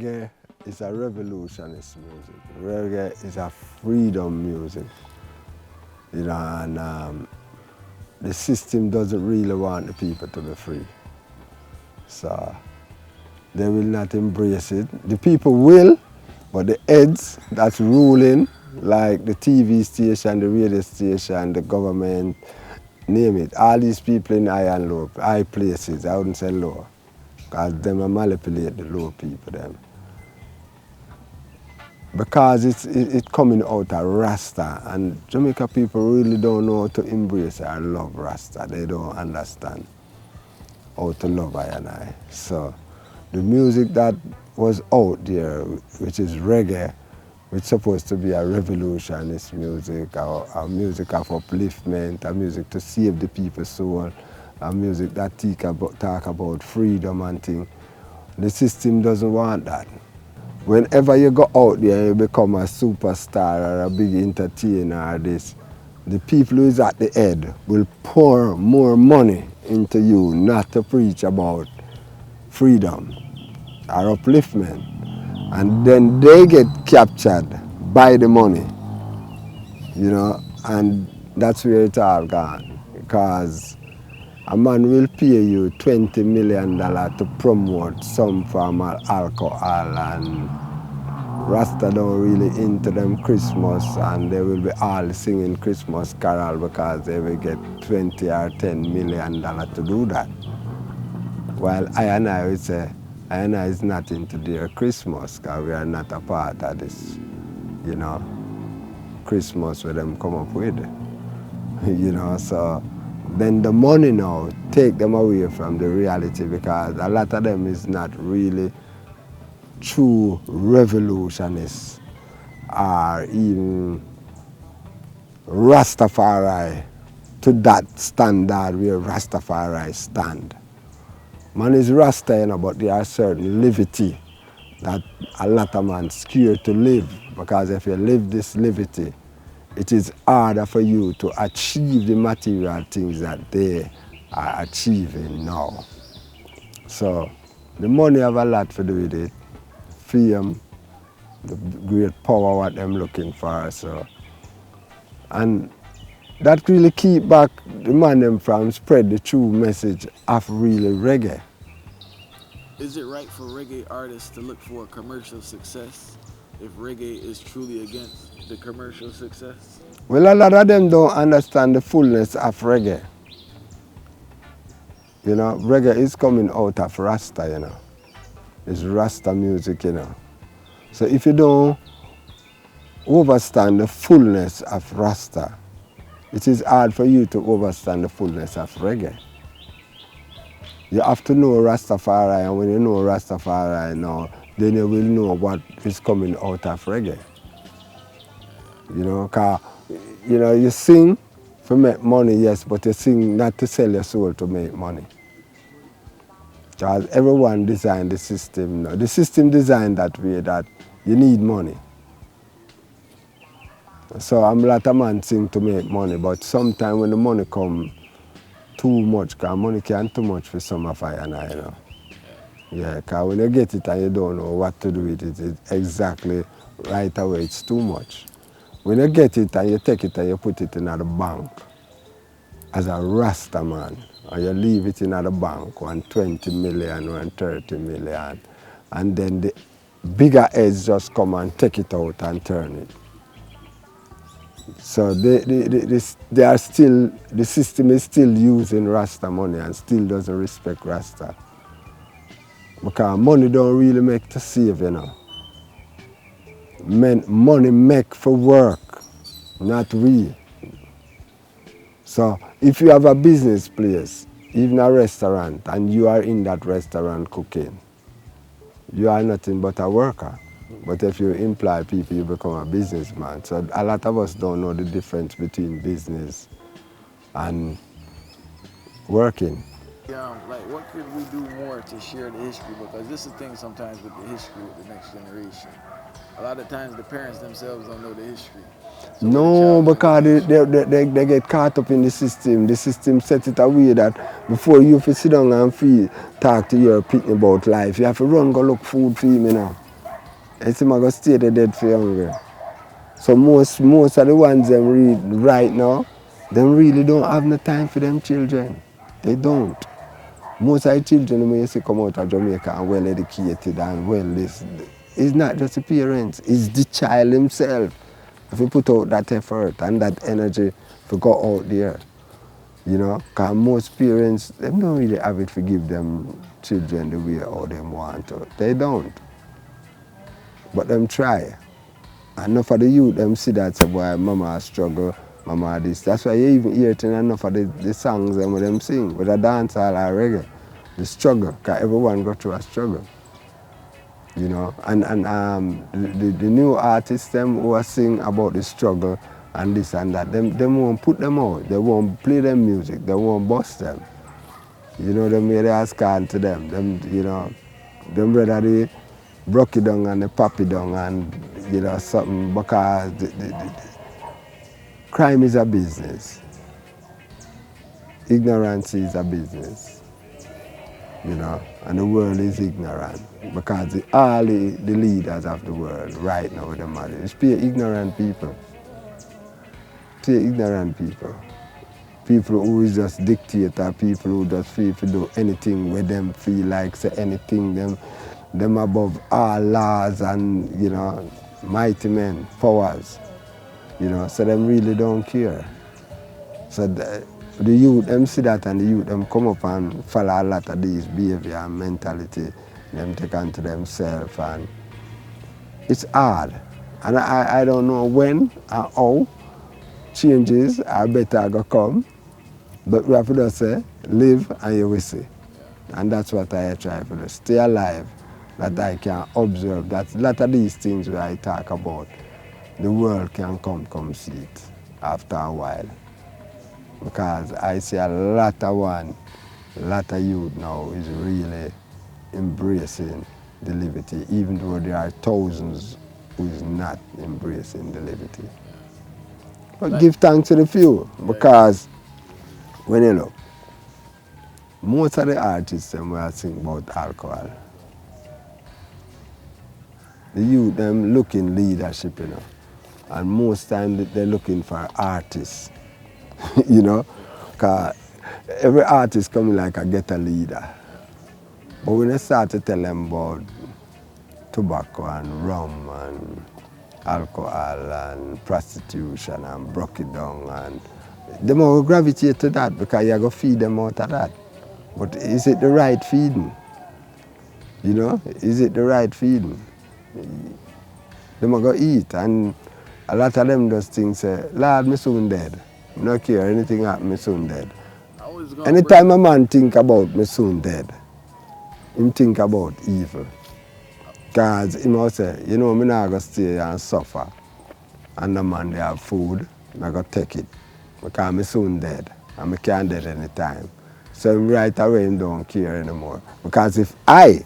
Reggae is a revolutionist music. Reggae is a freedom music. You know, and the system doesn't really want the people to be free. So they will not embrace it. The people will, but the heads that's ruling, like the TV station, the radio station, the government, name it, all these people in high and low, high places, I wouldn't say low, because them manipulate the low people them. Because it's coming out of Rasta, and Jamaica people really don't know how to embrace or love Rasta. They don't understand how to love I and I. So the music that was out there, which is reggae, which is supposed to be a revolutionist music, a music of upliftment, a music to save the people's soul, a music that talk about freedom and things. The system doesn't want that. Whenever you go out there, you become a superstar or a big entertainer or this, the people who is at the head will pour more money into you not to preach about freedom or upliftment. And then they get captured by the money, you know, and that's where it's all gone. Because a man will pay you $20 million to promote some form of alcohol, and Rasta don't really into them Christmas, and they will be all singing Christmas carol because they will get $20 or $10 million to do that. While I and I would say, I and I is not into their Christmas because we are not a part of this, you know, Christmas where them come up with, you know, so then the money now take them away from the reality, because a lot of them is not really true revolutionists or even Rastafari to that standard where Rastafari stand. Man is Rasta, you know, but there are certain liberty that a lot of man scared to live, because if you live this liberty, it is harder for you to achieve the material things that they are achieving now. So the money have a lot to do with it. Fame, the great power what them looking for. So, and that really keep back the man them from spread the true message of really reggae. Is it right for reggae artists to look for commercial success if reggae is truly against the commercial success? Well, a lot of them don't understand the fullness of reggae. You know, reggae is coming out of Rasta, you know. It's Rasta music, you know. So if you don't understand the fullness of Rasta, it is hard for you to understand the fullness of reggae. You have to know Rastafari, and when you know Rastafari now, then you will know what is coming out of reggae. You know, because you know, you sing to make money, yes, but you sing not to sell your soul to make money. Because everyone designed the system. The system designed that way, that you need money. So I'm a lot of man sing to make money, but sometimes when the money come too much, because money can too much for some of I and I, you know. Yeah, because when you get it and you don't know what to do with it, it's exactly right away, it's too much. When you get it and you take it and you put it in the bank, as a Rasta man, and you leave it in the bank, 120 million, 130 million, and then the bigger heads just come and take it out and turn it. So they are still, the system is still using Rasta money and still doesn't respect Rasta. Because money don't really make to save, you know. Money make for work, not we. So if you have a business place, even a restaurant, and you are in that restaurant cooking, you are nothing but a worker. But if you employ people, you become a businessman. So a lot of us don't know the difference between business and working. Like, what could we do more to share the history? Because this is the thing sometimes with the history with the next generation. A lot of times the parents themselves don't know the history. So no, because they get caught up in the system. The system sets it away that before you sit down and talk to your people about life, you have to run go look food for him, you know. It's him going to stay there dead for hungry. So most of the ones them read right now, them really don't have no time for them children. They don't. Most of the children when you see come out of Jamaica and well educated and well this, it's not just the parents, it's the child himself. If you put out that effort and that energy to go out there, you know, because most parents, they don't really have it to give them children the way how they want to. They don't. But them try. And enough of the youth, them see that, say, boy, mama struggle, mama this. That's why you even hear it in enough of the songs them with them sing, with a dancehall or reggae. The struggle, because everyone go through a struggle. You know, and the new artists them who are sing about the struggle and this and that, them won't put them out. They won't play them music. They won't bust them. You know, them way they ask on to them. Them, you know, them rather they broke it down and they pop it down and, you know, something because the crime is a business. Ignorance is a business. You know, and the world is ignorant because all the leaders of the world right now with the money is pay ignorant people. Pay ignorant people. People who is just dictator, people who just feel to do anything with them feel like say anything them above all laws and, you know, mighty men, powers. You know, so them really don't care. So the youth, them see that and the youth, them come up and follow a lot of these behavior and mentality, them take on to themselves and it's hard. And I don't know when and how changes are better going to come, but we have to just say, live and you will see. And that's what I try to do, stay alive, that I can observe that a lot of these things where I talk about, the world can come see it after a while. Because I see a lot of youth now is really embracing the liberty, even though there are thousands who is not embracing the liberty. But give thanks to the few, because when you look, most of the artists them will sing about alcohol. The youth them looking leadership, you know, and most time they're looking for artists. You know, because every artist coming like a get a leader. But when they start to tell them about tobacco and rum and alcohol and prostitution and broke it down, and they will gravitate to that because you're going to feed them out of that. But is it the right feeding? You know, is it the right feeding? They will go eat, and a lot of them just think, say, Lord, me soon dead. I don't care, anything happen, me soon dead. Anytime a man think about me soon dead, him think about evil. Because he must say, you know, I'm not going to stay and suffer. And the man, they have food, I'm going to take it. Because I'm soon dead, and I can't dead anytime. So right away, I don't care anymore. Because if I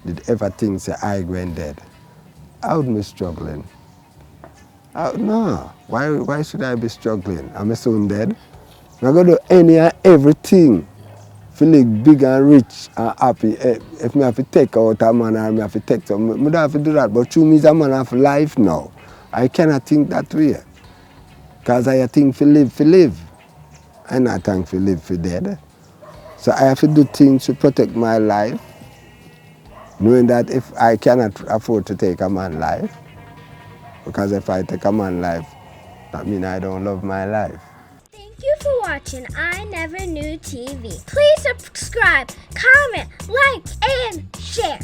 did ever think, say, I going dead, I would be struggling. No, why should I be struggling? I'm soon dead. I'm going to do any and everything to live big and rich and happy. If I have to take out a man or I have to take some, I don't have to do that. But through me, is a man of life now. I cannot think that way. Because I think to live. I not think to live for dead. So I have to do things to protect my life, knowing that if I cannot afford to take a man's life, because if I take a man's life, that means I don't love my life. Thank you for watching I Never Knew TV. Please subscribe, comment, like, and share.